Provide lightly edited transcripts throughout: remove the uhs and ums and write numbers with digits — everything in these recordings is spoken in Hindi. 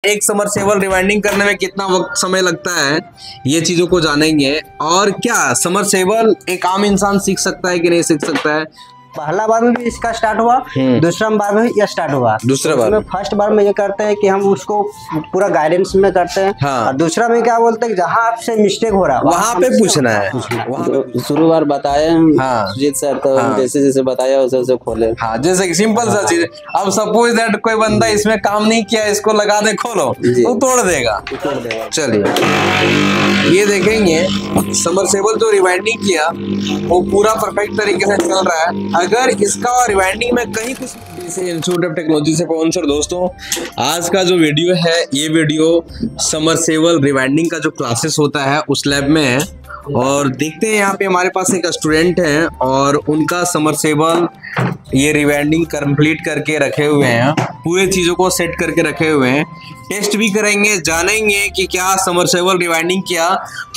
एक समरसेबल रिवाइंडिंग करने में कितना वक्त समय लगता है, ये चीजों को जानेंगे। और क्या समरसेबल एक आम इंसान सीख सकता है कि नहीं सीख सकता है? पहला बार में भी इसका स्टार्ट हुआ, दूसरा बार में ये स्टार्ट हुआ। दूसरा बार में फर्स्ट बार में ये करते हैं कि हम उसको पूरा गाइडेंस में करते हैं। हाँ। और दूसरा में क्या बोलते हैं, जहाँ आपसे मिस्टेक हो रहा है वहाँ पे पूछना है। शुरू बार बताए हाँ। सुजीत सर, तो जैसे जैसे बताया वैसे वैसे खोले। हाँ, जैसे कि सिंपल सा चीज, अब सपोज दैट कोई बंदा इसमें काम नहीं किया, इसको लगा दे खोलो, तो तोड़ देगा। चलिए ये देखेंगे समरसेबल जो रिवाइंडिंग किया वो पूरा परफेक्ट तरीके से चल रहा है। अगर इसका रिवाइंडिंग में कहीं कुछ, इंस्टीट्यूट ऑफ टेक्नोलॉजी से पवन सर। दोस्तों, आज का जो वीडियो है ये वीडियो समरसेबल रिवाइंडिंग का जो क्लासेस होता है उस लैब में है। और देखते हैं यहाँ पे हमारे पास एक स्टूडेंट है और उनका समरसेबल ये रिवाइंडिंग कंप्लीट करके रखे हुए हैं, पूरे चीजों को सेट करके रखे हुए हैं। टेस्ट भी करेंगे, जानेंगे कि क्या समरसेबल रिवाइंडिंग किया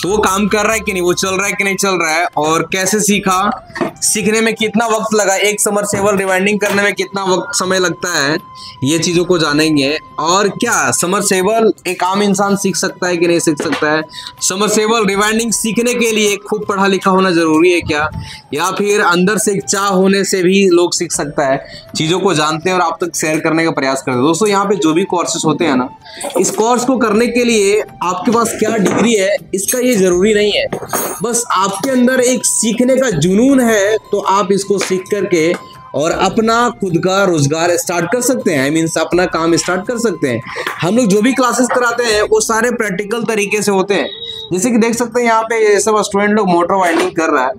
तो वो काम कर रहा है कि नहीं, वो चल रहा है कि नहीं चल रहा है, और कैसे सीखा, सीखने में कितना वक्त लगा, एक समरसेबल रिवाइंडिंग करने में कितना वक्त समय लगता है, ये चीजों को जानेंगे। और क्या समरसेबल एक आम इंसान सीख सकता है कि नहीं सीख सकता है? समरसेबल रिवाइंडिंग सीखने के लिए खूब पढ़ा लिखा होना जरूरी है क्या, या फिर अंदर से एक चाह होने से भी लोग सीख सकता है? चीजों को जानते हैं और आप तक शेयर करने का प्रयास करते हैं। दोस्तों, यहाँ पे जो भी कोर्सेस होते हैं ना, इस कोर्स को करने के लिए आपके पास क्या डिग्री है इसका ये जरूरी नहीं है। बस आपके अंदर एक सीखने का जुनून है तो आप इसको सीख करके और अपना खुद का रोजगार स्टार्ट कर सकते हैं। आई मीन्स अपना काम स्टार्ट कर सकते हैं। हम लोग जो भी क्लासेस कराते हैं वो सारे प्रैक्टिकल तरीके से होते हैं। जैसे कि देख सकते हैं यहाँ पे ये सब स्टूडेंट लोग मोटर वाइंडिंग कर रहा है,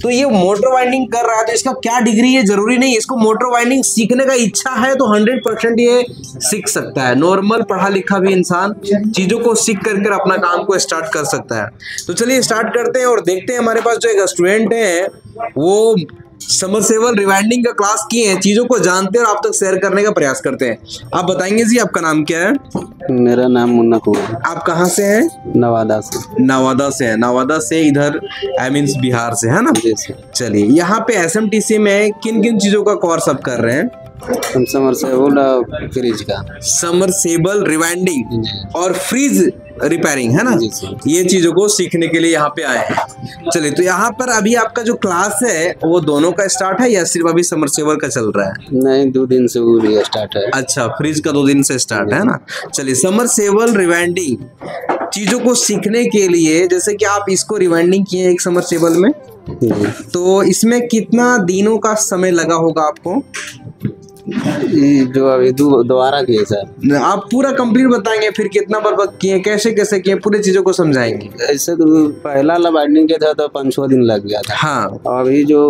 तो ये मोटर वाइंडिंग कर रहा है तो इसका क्या डिग्री है जरूरी नहीं। इसको मोटर वाइंडिंग सीखने का इच्छा है तो 100% ये सीख सकता है। नॉर्मल पढ़ा लिखा भी इंसान चीजों को सीख कर अपना काम को स्टार्ट कर सकता है। तो चलिए स्टार्ट करते हैं और देखते हैं हमारे पास जो एक स्टूडेंट है वो समरसेबल रिवाइंडिंग का क्लास किए हैं, चीजों को जानते हैं और आप तक शेयर करने का प्रयास करते हैं। आप बताएंगे जी, आपका नाम क्या है? मेरा नाम मुन्ना कुमार। आप कहाँ से हैं? नवादा से। नवादा से है, नवादा से इधर आई मीन्स बिहार से, है ना? चलिए, यहाँ पे SMTC में किन किन चीजों का कोर्स आप कर रहे हैं? समरसेबल फ्रिज का, समरसेबल रिवाइंडिंग और फ्रीज रिपेयरिंग, है ना? ये चीजों को सीखने के लिए यहाँ पे आए हैं। चलिए, तो यहाँ पर अभी आपका जो क्लास है वो दोनों का स्टार्ट है या सिर्फ अभी समरसेबल का चल रहा है? नहीं, 2 दिन से वो भी स्टार्ट है। अच्छा, फ्रिज का 2 दिन से स्टार्ट है ना? चलिए, समरसेबल रिवाइंडिंग चीजों को सीखने के लिए, जैसे कि आप इसको रिवाइंडिंग किए एक समरसेबल में, तो इसमें कितना दिनों का समय लगा होगा आपको? जो अभी दोबारा किए सर। आप पूरा कंप्लीट बताएंगे, फिर कितना बार किए, कैसे कैसे किए, पूरी चीजों को समझाएंगे। ऐसे तो पहला बाइंडिंग किया था तो 5-6 दिन लग गया था। हाँ। और अभी जो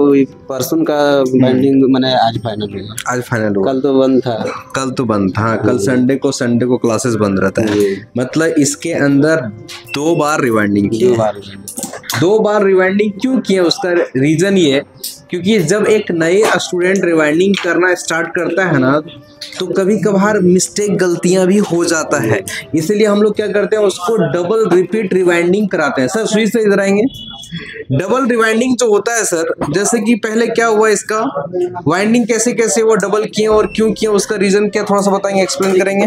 परसों का बाइंडिंग मैंने आज फाइनल हुआ। आज फाइनल हुआ। कल तो बंद था। कल तो बंद था। कल संडे को क्लासेस बंद रहता है। मतलब इसके अंदर 2 बार रिवाइंडिंग की। 2 बार रिवाइंडिंग क्यों किया, उसका रीजन ये, क्योंकि जब एक नए स्टूडेंट रिवाइंडिंग करना स्टार्ट करता है ना, तो कभी कभार मिस्टेक गलतियां भी हो जाता है। इसलिए हम लोग क्या करते हैं, उसको डबल रिपीट रिवाइंडिंग कराते हैं। सर स्विच से इधर आएंगे। डबल रिवाइंडिंग जो होता है सर, जैसे कि पहले क्या हुआ, इसका वाइंडिंग कैसे कैसे वो डबल किए और क्यों किए, उसका रीजन क्या थोड़ा सा बताएंगे, एक्सप्लेन करेंगे?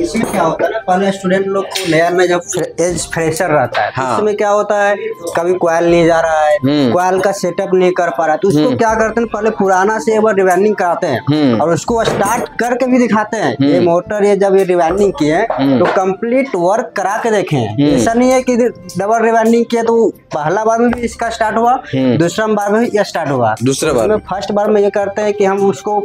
इसमें क्या होता है ना, पहले स्टूडेंट लोग को नया में जब एज फ्रेशर रहता है, हाँ। उसमें क्या होता है, कभी कॉइल नहीं जा रहा है, कॉइल का सेटअप नहीं कर पा रहा है, तो उसको क्या करते हैं, पहले पुराना से एक बार रिवाइंडिंग कराते हैं और उसको स्टार्ट करके भी दिखाते हैं। ये मोटर ये जब ये रिवाइंडिंग किए तो कंप्लीट वर्क करा के देखें। ऐसा नहीं है कि डबल रिवाइंडिंग किया तो पहला बार में भी इसका स्टार्ट हुआ, दूसरा बार में भी स्टार्ट हुआ। दूसरा बार फर्स्ट बार में ये करते हैं कि हम उसको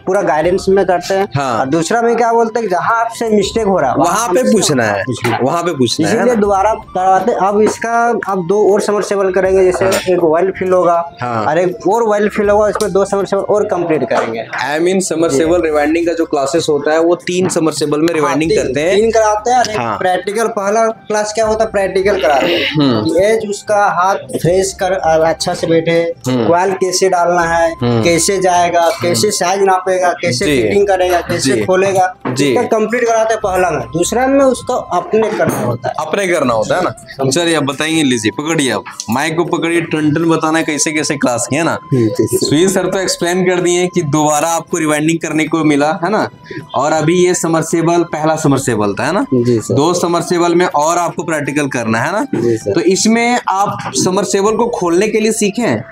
पूरा गाइडेंस में करते हैं। और दूसरा में क्या बोलते हैं, जहाँ आपसे मिस्टेक हो रहा है वहाँ पे पूछना है, वहाँ पे पूछना है, इसीलिए दोबारा करवाते। अब इसका अब 2 और समरसेबल करेंगे, जैसे एक ऑयल फिल होगा और एक और ऑयल फिल होगा, इसमें 2 समरसेबल और कंप्लीट करेंगे। आई मीन समरसेबल रिवाइंडिंग का जो क्लासेस होता है वो 3 समरसेबल में रिवाइंडिंग करते हैं, 3 कराते हैं। प्रैक्टिकल पहला क्लास क्या होता है, प्रैक्टिकल कराते हैं, एज उसका हाथ फ्रेश कर अच्छा से बैठे, कॉइल कैसे डालना है, कैसे जाएगा, कैसे साइज नापेगा, कैसे फिटिंग करेगा, कैसे खोलेगा, इसका कंप्लीट कराते हैं पहला में। दूसरा में उसको अपने करना होता है, अपने करना होता है ना। चलिए अब बताएंगे, लीजिए पकड़िए, आप माइक को पकड़िए, टन बताना है कैसे कैसे क्लास किया ना। सुनील सर तो एक्सप्लेन कर दिए कि दोबारा आपको रिवाइंडिंग करने को मिला है ना। और अभी ये समरसेबल पहला समरसेबल था है ना, 2 समरसेबल में और आपको प्रैक्टिकल करना है ना। तो इसमें आप समरसेबल को खोलने के लिए सीखे हैं?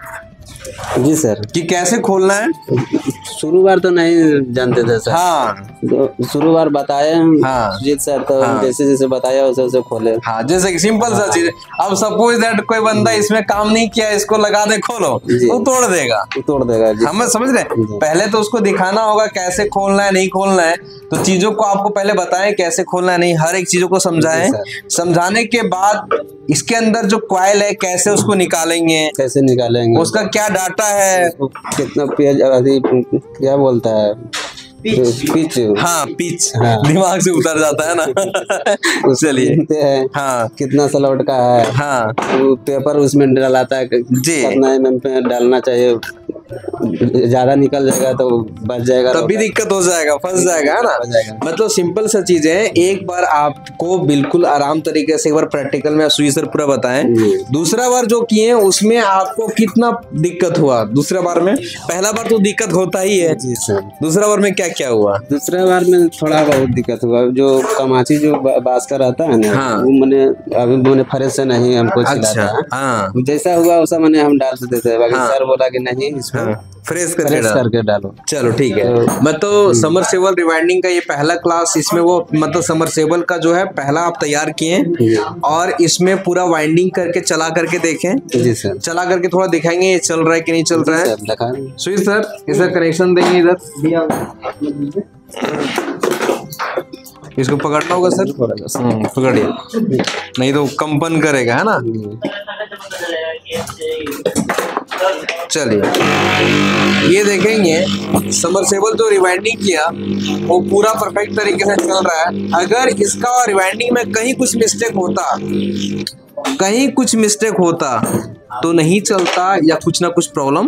जी सर। कि कैसे खोलना है? शुरू बार तो नहीं जानते थे सर। हाँ, तो शुरू बार बताए सुजीत सर, तो जैसे जैसे बताया वैसे वैसे खोले। हाँ, जैसे कि सिंपल सा चीज। अब सपोज दैट कोई बंदा इसमें काम नहीं किया, इसको लगा दे खोलो, वो तोड़ देगा, हम समझ रहे। पहले तो उसको दिखाना होगा कैसे खोलना है, नहीं खोलना है। तो चीजों को आपको पहले बताएं कैसे खोलना है, नहीं, हर एक चीजों को समझाएं। समझाने के बाद इसके अंदर जो कॉइल है कैसे उसको निकालेंगे, उसका क्या डाटा है, कितना पेज, क्या बोलता है, पिच। हाँ, पिच दिमाग से उतर जाता है ना। चलिए, हाँ, कितना स्लॉट का है, हाँ, तो पेपर उसमें डलाता है, कितना एमएम पे डालना चाहिए, ज्यादा निकल जाएगा तो बच जाएगा, तभी दिक्कत हो जाएगा, फंस जाएगा है ना। मतलब सिंपल सा चीज है। एक बार आपको बिल्कुल आराम तरीके से एक बार प्रैक्टिकल में सुई सर पूरा बताएं। दूसरा बार जो किए उसमें आपको कितना दिक्कत हुआ? दूसरा बार में, पहला बार तो दिक्कत होता ही है जी सर, दूसरा बार में क्या क्या हुआ? दूसरा बार में थोड़ा बहुत दिक्कत हुआ। जो कमाची जो बास का रहता है ना, वो मैंने अभी मैंने फ्रेश से नहीं हमको चिल्लाता, जैसा हुआ वैसा मैंने हम डाल देते थे। बाकी सर बोला कि नहीं, इसको फ्रेश करके डालो। चलो ठीक है। मतलब समरसेबल रिवाइंडिंग का ये पहला क्लास, इसमें वो मतलब समरसेबल का जो है पहला आप तैयार किए और इसमें पूरा वाइंडिंग करके चला करके देखें। जी सर, चला करके थोड़ा दिखाएंगे ये चल रहा है कि नहीं चल रहा है। सुनील सर इसका कनेक्शन देंगे इधर, इसको पकड़ना होगा सर, पकड़िए, नहीं तो कंपन करेगा है ना। चलिए ये देखेंगे समरसेबल जो रिवाइंडिंग किया वो पूरा परफेक्ट तरीके से चल रहा है। अगर इसका रिवाइंडिंग में कहीं कुछ मिस्टेक होता तो नहीं चलता या कुछ ना कुछ प्रॉब्लम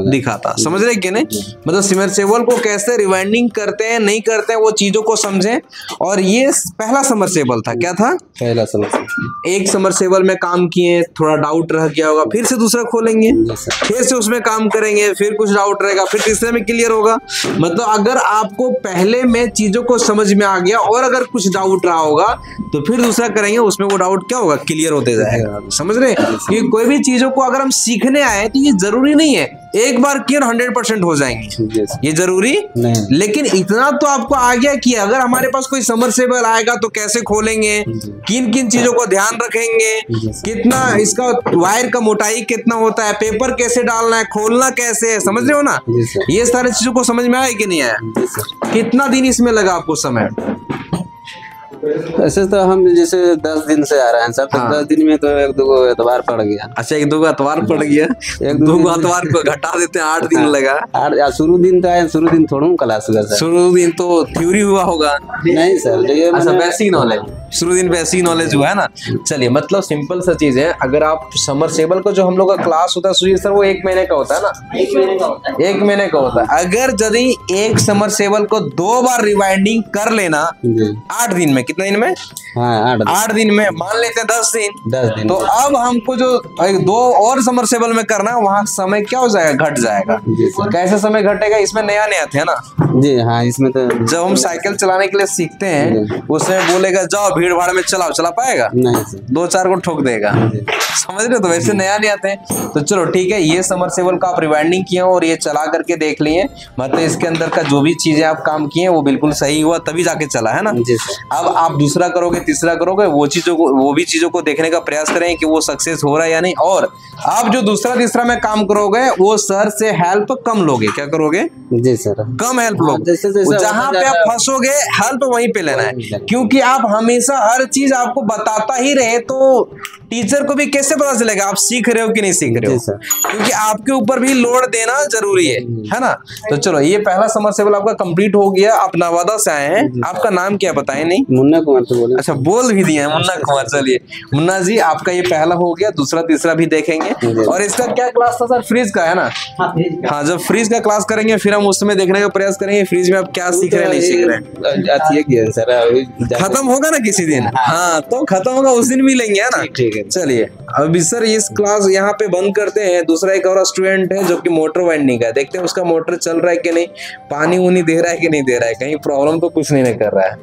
दिखाता। समझ रहे कि नहीं? मतलब समरसेबल को कैसे रिवाइंडिंग करते हैं, नहीं करते हैं, वो चीजों को समझें। और ये पहला समरसेबल था। क्या था? पहला समरसेबल। एक समरसेबल में काम किए, थोड़ा डाउट रह गया होगा, फिर से दूसरा खोलेंगे, फिर से उसमें काम करेंगे, फिर कुछ डाउट रहेगा, फिर तीसरे में क्लियर होगा। मतलब अगर आपको पहले में चीजों को समझ में आ गया और अगर कुछ डाउट रहा होगा तो फिर दूसरा करेंगे, उसमें वो डाउट क्या होगा, क्लियर होते जाएगा। समझ रहे? कि कोई भी चीजों को अगर हम सीखने आए तो ये जरूरी नहीं है एक बार क्लियर 100% हो जाएंगे, ये जरूरी नहीं। लेकिन इतना तो आपको आ गया कि अगर हमारे पास कोई समरसेबल आएगा तो कैसे खोलेंगे, किन किन चीजों को ध्यान रखेंगे, कितना इसका वायर का मोटाई कितना होता है, पेपर कैसे डालना है, खोलना कैसे है, समझ रहे हो ना। ये सारी चीजों को समझ में आया कि नहीं आया? कितना दिन इसमें लगा आपको समय? ऐसे तो हम जैसे 10 दिन से आ रहे हैं सर, तो 10 दिन में तो 1-2 एतवार पड़ गया। अच्छा, 1-2 एतवार पड़ गया, 1-2 एतवार को घटा देते हैं, 8 दिन लगा। शुरू दिन तो आया, शुरू दिन थोड़ा क्लास हुआ सर। शुरू दिन तो थ्योरी हुआ होगा? नहीं सर, ये अच्छा बेसिक नॉलेज, शुरू दिन बेसिक नॉलेज हुआ है ना। चलिए, मतलब सिंपल सा चीज है। अगर आप समरसेबल को जो हम लोग का क्लास होता है सुजीत सर, वो 1 महीने का होता है ना, 1 महीने का होता है। अगर यदि एक समरसेबल को 2 बार रिवाइंडिंग कर लेना 8 दिन में, कितने दिन में? 8 दिन में, मान लेते हैं 10 दिन। तो अब हमको जो 2 और समरसेबल में करना है, वहाँ समय क्या हो जाएगा, घट जाएगा। कैसे समय घटेगा? इसमें नया थे ना जी। हाँ, इसमें तो जब हम साइकिल चलाने के लिए सीखते हैं उसमें बोलेगा जाओ भीड़ भाड़ में चला पाएगा? नहीं, 2-4 को ठोक देगा। समझ रहे? तो वैसे नया थे। तो चलो ठीक है, ये समरसेबल का आप रिवाइंडिंग किए और ये चला करके देख लिए, मतलब इसके अंदर का जो भी चीजें आप काम किए वो बिल्कुल सही हुआ, तभी जाके चला है ना। अब आप दूसरा करोगे, तीसरा करोगे, वो भी चीजों को देखने का प्रयास करें कि वो सक्सेस हो रहा है या नहीं। और आप जो दूसरा तीसरा में काम करोगे वो सर से हेल्प कम लोगे। क्या करोगे? जी सर, कम हेल्प लोगे। जहाँ पे आप फंसोगे हेल्प वहीं पे लेना है, क्योंकि आप हमेशा हमेशा हर चीज आपको बताता ही रहे तो टीचर को भी कैसे पता चलेगा आप सीख रहे हो कि नहीं सीख रहे हो, क्योंकि आपके ऊपर भी लोड देना जरूरी है ना। तो चलो ये पहला समरसेबल आपका कंप्लीट हो गया। आप नवादा से आए हैं, आपका नाम क्या बताए नहीं? मुन्ना कुमार से बोले। अच्छा बोल भी दिए मुन्ना कुमार। चलिए मुन्ना जी आपका ये पहला हो गया, दूसरा तीसरा भी देखेंगे। और इसका क्या क्लास था सर? फ्रीज का है ना? हाँ जब फ्रीज का क्लास करेंगे फिर हम उसमें देखने का प्रयास करेंगे फ्रीज में आप क्या सीख रहे हैं नहीं सीख रहे हैं। खत्म होगा ना किसी दिन, हाँ तो खत्म होगा उस दिन मिलेंगे, है ना? ठीक है चलिए अभी सर इस क्लास यहाँ पे बंद करते हैं। दूसरा एक और स्टूडेंट है जो कि मोटर वाइंडिंग का, देखते हैं उसका मोटर चल रहा है कि नहीं, पानी उनी दे रहा है कि नहीं दे रहा है, कहीं प्रॉब्लम तो कुछ नहीं कर रहा है।